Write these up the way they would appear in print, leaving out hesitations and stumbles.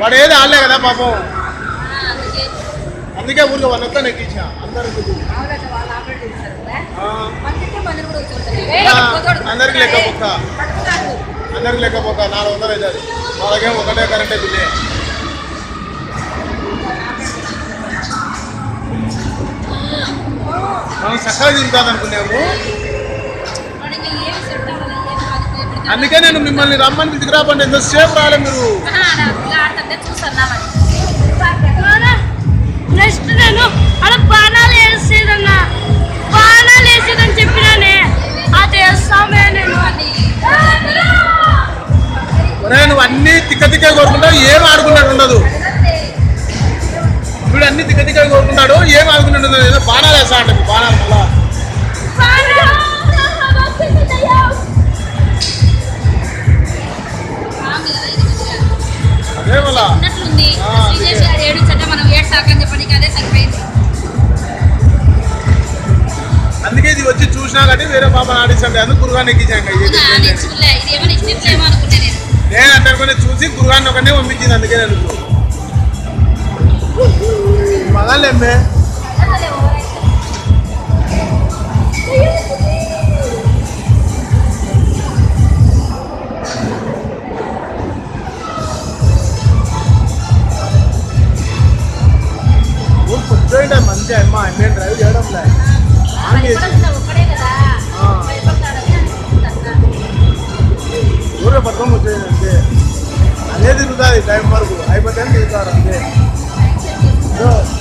వాడు ఏది ఆడలే కదా పాపం, అందుకే ఊరికి వాళ్ళ ఒక్క నెక్కించా అందరికి అందరికి లెక్కపోక 400 అవుతుంది. వాళ్ళకేం ఒకటే కరెంటే బిల్లే. మనం చక్కగా తింటాను అనుకున్నాము, అందుకే నేను మిమ్మల్ని రమ్మని దిగురాపండి. ఎంతసేపు రాలే మీరు. నెక్స్ట్ నేను అలా బాణాలు వేసేదని చెప్పినానే, అది వేస్తామే. నువ్వు అన్ని తిక్క కోరుకుంటావు, ఏం ఆడుకున్నట్టు ఉండదు. ఇప్పుడు అన్ని తిక్క కోరుకుంటాడు, ఏం ఆడుకున్నట్టు ఉండదు. ఏదో బాణాలు వేస్తా అంటే బాణాలు మళ్ళా అదే మళ్ళా అందుకే ఇది వచ్చి చూసినా కానీ వేరే పాపను ఆడిస్తాంటే అందుకు గురుగాన్ని ఎక్కించాను. నేను అంటే చూసి గురుగాన్ని ఒకనే పంపించింది. అందుకే నేను మగాలేమ్మే కూర్చోండి మంచిగా అమ్మ. నేను డ్రైవ్ చేయడం లేదు, ఊరే పట్టుకొని వచ్చేది అంతే. అదే తిరుగుతుంది టైం వరకు, అయిపోతే తిరుగుతారు అంతే.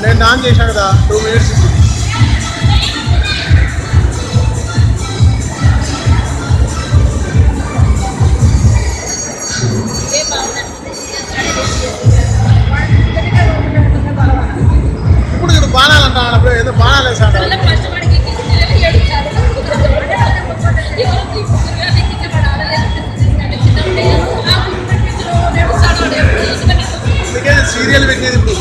నేను ఆన్ చేశాను కదా 2 minutes. ఇప్పుడు ఇప్పుడు బాణాలు అంటాను, ఏదో బాణాలు వేసాడు. అందుకే సీరియల్ పెట్టేది ఇప్పుడు.